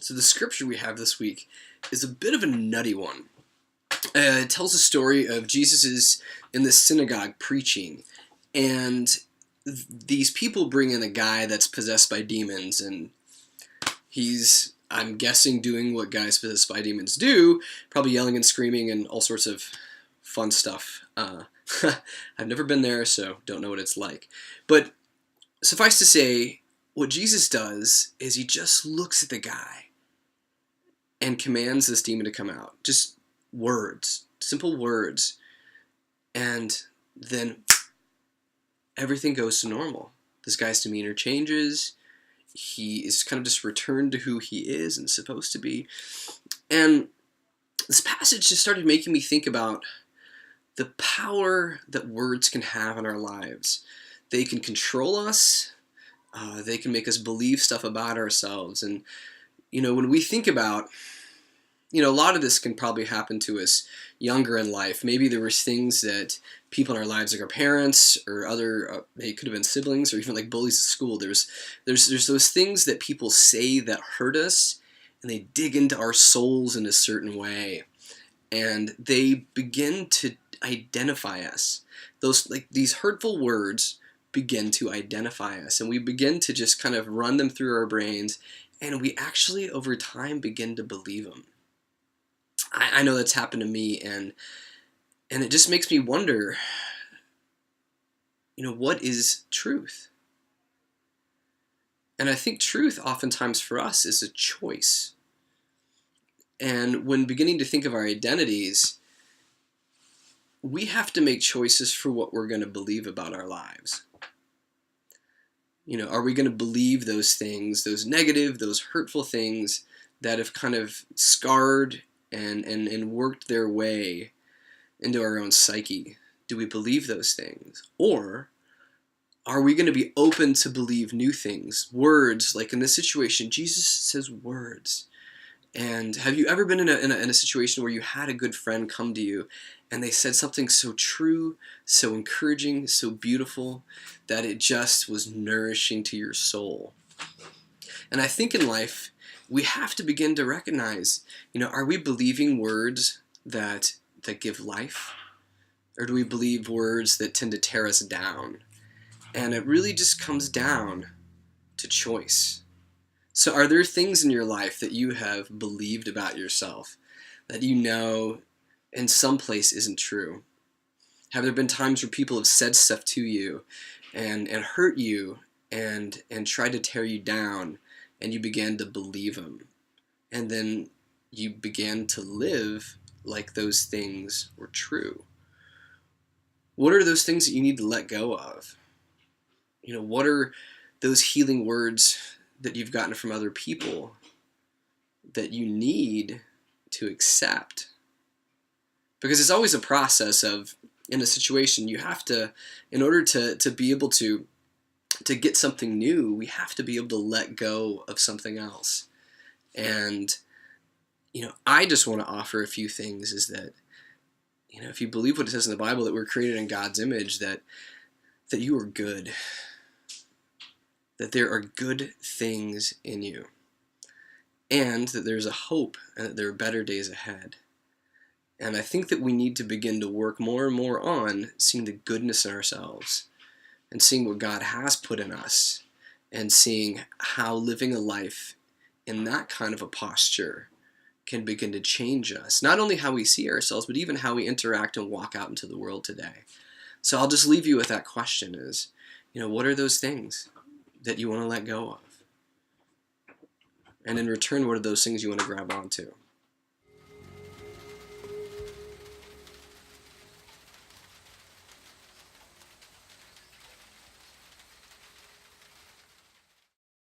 So the scripture we have this week is a bit of a nutty one. It tells a story of Jesus is in the synagogue preaching, and these people bring in a guy that's possessed by demons, and he's, I'm guessing, doing what guys possessed by demons do, probably yelling and screaming and all sorts of fun stuff. I've never been there, so don't know what it's like. But suffice to say, what Jesus does is he just looks at the guy and commands this demon to come out. Just words, simple words. And then everything goes to normal. This guy's demeanor changes. He is kind of just returned to who he is and supposed to be. And this passage just started making me think about the power that words can have in our lives. They can control us. They can make us believe stuff about ourselves. And, when we think about, a lot of this can probably happen to us younger in life. Maybe there was things that people in our lives, like our parents or other, they could have been siblings or even like bullies at school. There's those things that people say that hurt us, and they dig into our souls in a certain way, and they begin to identify us. These hurtful words begin to identify us, and we begin to just kind of run them through our brains, and we actually over time begin to believe them. I know that's happened to me, and it just makes me wonder, what is truth? And I think truth oftentimes for us is a choice. And when beginning to think of our identities, we have to make choices for what we're going to believe about our lives. Are we going to believe those things, those negative, those hurtful things that have kind of scarred and worked their way into our own psyche? Do we believe those things? Or are we going to be open to believe new things? Words, like in this situation, Jesus says words. And have you ever been in a situation where you had a good friend come to you and they said something so true, so encouraging, so beautiful, that it just was nourishing to your soul? And I think in life, we have to begin to recognize, are we believing words that give life? Or do we believe words that tend to tear us down? And it really just comes down to choice. So are there things in your life that you have believed about yourself that in some place isn't true? Have there been times where people have said stuff to you and hurt you and tried to tear you down, and you began to believe them? And then you began to live like those things were true. What are those things that you need to let go of? What are those healing words that you've gotten from other people that you need to accept? Because it's always a process of, in a situation, you have to, in order to be able to get something new, we have to be able to let go of something else. And, I just want to offer a few things, is that, if you believe what it says in the Bible, that we're created in God's image, that you are good, that there are good things in you, and that there's a hope, and that there are better days ahead. And I think that we need to begin to work more and more on seeing the goodness in ourselves, and seeing what God has put in us, and seeing how living a life in that kind of a posture can begin to change us. Not only how we see ourselves, but even how we interact and walk out into the world today. So I'll just leave you with that question is, what are those things that you want to let go of? And in return, what are those things you want to grab onto?